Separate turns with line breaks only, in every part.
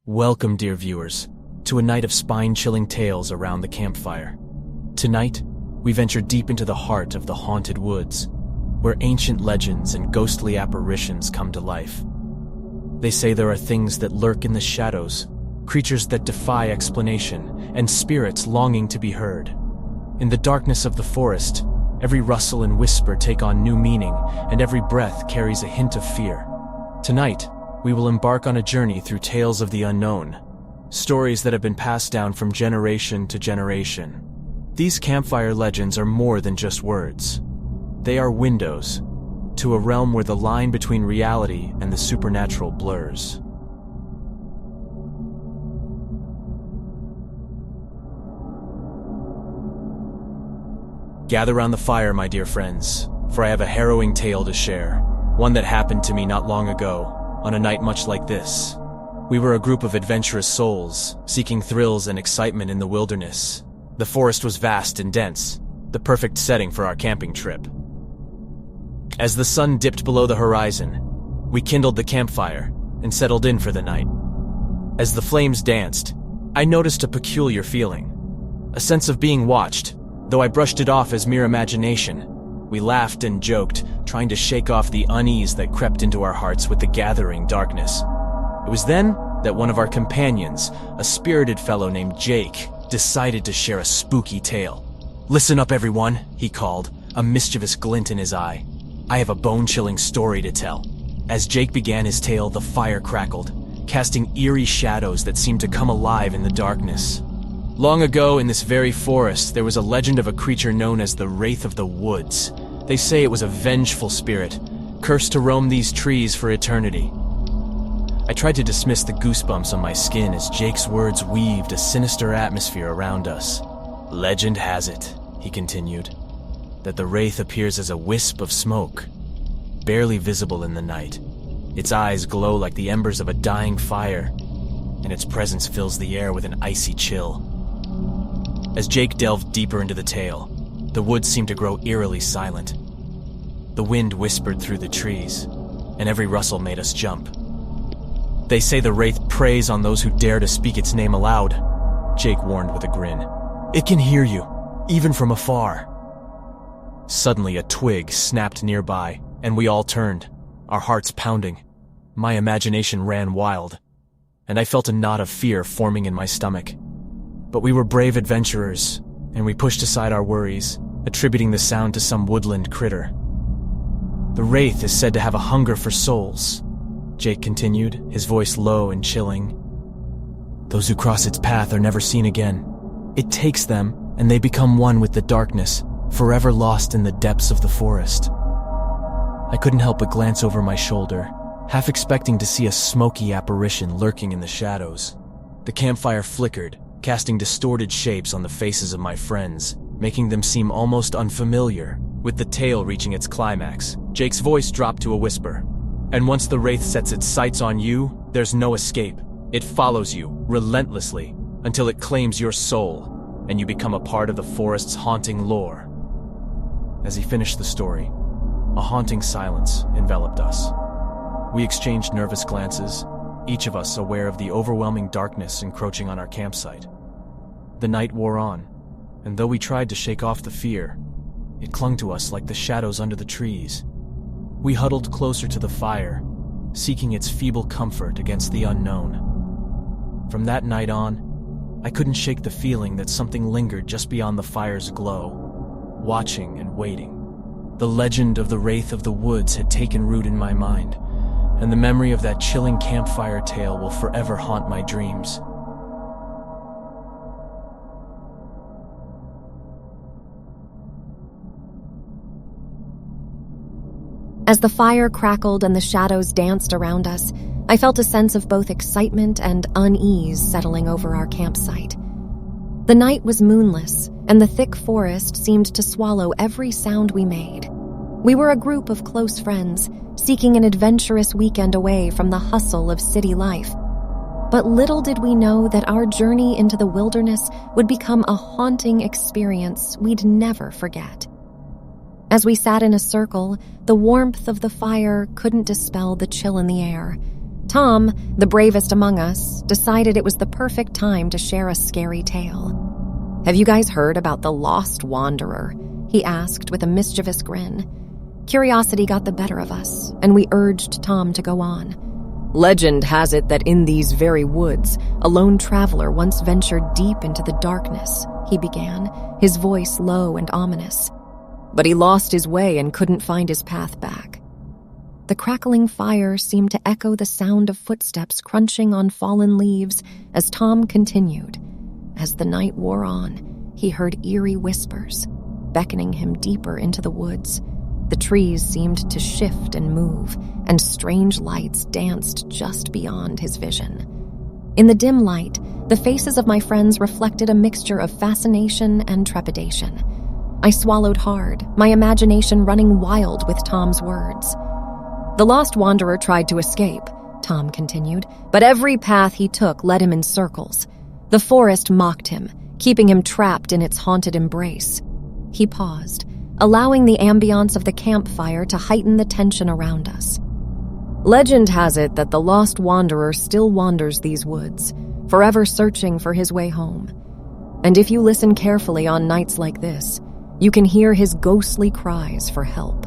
Welcome, dear viewers, to a night of spine-chilling tales around the campfire. Tonight, we venture deep into the heart of the haunted woods, where ancient legends and ghostly apparitions come to life. They say there are things that lurk in the shadows, creatures that defy explanation, and spirits longing to be heard. In the darkness of the forest, every rustle and whisper take on new meaning, and every breath carries a hint of fear. Tonight, we will embark on a journey through tales of the unknown, stories that have been passed down from generation to generation. These campfire legends are more than just words. They are windows to a realm where the line between reality and the supernatural blurs. Gather round the fire, my dear friends, for I have a harrowing tale to share, one that happened to me not long ago, on a night much like this. We were a group of adventurous souls, seeking thrills and excitement in the wilderness. The forest was vast and dense, the perfect setting for our camping trip. As the sun dipped below the horizon, we kindled the campfire and settled in for the night. As the flames danced, I noticed a peculiar feeling, a sense of being watched, though I brushed it off as mere imagination. We laughed and joked, trying to shake off the unease that crept into our hearts with the gathering darkness. It was then that one of our companions, a spirited fellow named Jake, decided to share a spooky tale. "Listen up, everyone," he called, a mischievous glint in his eye. "I have a bone-chilling story to tell." As Jake began his tale, the fire crackled, casting eerie shadows that seemed to come alive in the darkness. Long ago, in this very forest, there was a legend of a creature known as the Wraith of the Woods. They say it was a vengeful spirit, cursed to roam these trees for eternity. I tried to dismiss the goosebumps on my skin as Jake's words weaved a sinister atmosphere around us. "Legend has it," he continued, "that the Wraith appears as a wisp of smoke, barely visible in the night. Its eyes glow like the embers of a dying fire, and its presence fills the air with an icy chill." As Jake delved deeper into the tale, the woods seemed to grow eerily silent. The wind whispered through the trees, and every rustle made us jump. "They say the Wraith preys on those who dare to speak its name aloud," Jake warned with a grin. "It can hear you, even from afar." Suddenly, a twig snapped nearby, and we all turned, our hearts pounding. My imagination ran wild, and I felt a knot of fear forming in my stomach. But we were brave adventurers, and we pushed aside our worries, attributing the sound to some woodland critter. "The Wraith is said to have a hunger for souls," Jake continued, his voice low and chilling. "Those who cross its path are never seen again. It takes them, and they become one with the darkness, forever lost in the depths of the forest." I couldn't help but glance over my shoulder, half expecting to see a smoky apparition lurking in the shadows. The campfire flickered, casting distorted shapes on the faces of my friends, making them seem almost unfamiliar. With the tale reaching its climax, Jake's voice dropped to a whisper. "And once the Wraith sets its sights on you, there's no escape. It follows you, relentlessly, until it claims your soul, and you become a part of the forest's haunting lore." As he finished the story, a haunting silence enveloped us. We exchanged nervous glances, each of us aware of the overwhelming darkness encroaching on our campsite. The night wore on, and though we tried to shake off the fear, it clung to us like the shadows under the trees. We huddled closer to the fire, seeking its feeble comfort against the unknown. From that night on, I couldn't shake the feeling that something lingered just beyond the fire's glow, watching and waiting. The legend of the Wraith of the Woods had taken root in my mind, and the memory of that chilling campfire tale will forever haunt my dreams.
As the fire crackled and the shadows danced around us, I felt a sense of both excitement and unease settling over our campsite. The night was moonless, and the thick forest seemed to swallow every sound we made. We were a group of close friends, seeking an adventurous weekend away from the hustle of city life. But little did we know that our journey into the wilderness would become a haunting experience we'd never forget. As we sat in a circle, the warmth of the fire couldn't dispel the chill in the air. Tom, the bravest among us, decided it was the perfect time to share a scary tale. "Have you guys heard about the lost wanderer?" he asked with a mischievous grin. Curiosity got the better of us, and we urged Tom to go on. "Legend has it that in these very woods, a lone traveler once ventured deep into the darkness," he began, his voice low and ominous. "But he lost his way and couldn't find his path back." The crackling fire seemed to echo the sound of footsteps crunching on fallen leaves as Tom continued. As the night wore on, he heard eerie whispers, beckoning him deeper into the woods. The trees seemed to shift and move, and strange lights danced just beyond his vision. In the dim light, the faces of my friends reflected a mixture of fascination and trepidation. I swallowed hard, my imagination running wild with Tom's words. "The lost wanderer tried to escape," Tom continued, "but every path he took led him in circles. The forest mocked him, keeping him trapped in its haunted embrace." He paused, allowing the ambiance of the campfire to heighten the tension around us. "Legend has it that the lost wanderer still wanders these woods, forever searching for his way home. And if you listen carefully on nights like this, you can hear his ghostly cries for help."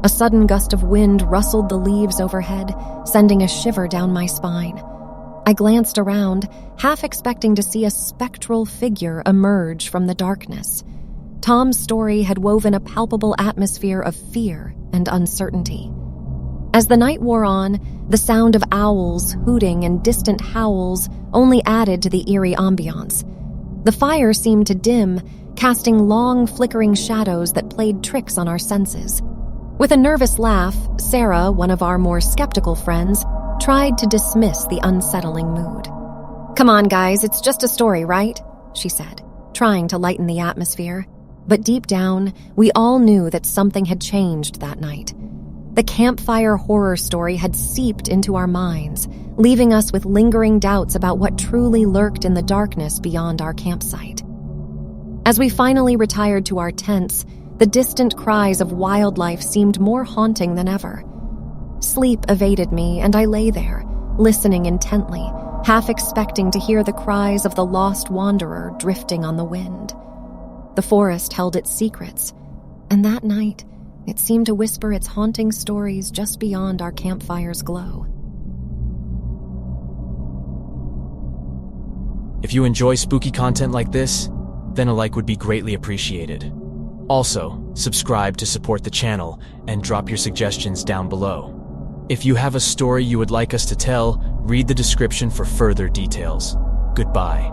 A sudden gust of wind rustled the leaves overhead, sending a shiver down my spine. I glanced around, half expecting to see a spectral figure emerge from the darkness. Tom's story had woven a palpable atmosphere of fear and uncertainty. As the night wore on, the sound of owls hooting and distant howls only added to the eerie ambiance. The fire seemed to dim, casting long, flickering shadows that played tricks on our senses. With a nervous laugh, Sarah, one of our more skeptical friends, tried to dismiss the unsettling mood. "Come on, guys, it's just a story, right?" she said, trying to lighten the atmosphere. But deep down, we all knew that something had changed that night. The campfire horror story had seeped into our minds, leaving us with lingering doubts about what truly lurked in the darkness beyond our campsite. As we finally retired to our tents, the distant cries of wildlife seemed more haunting than ever. Sleep evaded me, and I lay there, listening intently, half expecting to hear the cries of the lost wanderer drifting on the wind. The forest held its secrets, and that night, it seemed to whisper its haunting stories just beyond our campfire's glow.
If you enjoy spooky content like this, then a like would be greatly appreciated. Also, subscribe to support the channel and drop your suggestions down below. If you have a story you would like us to tell, read the description for further details. Goodbye.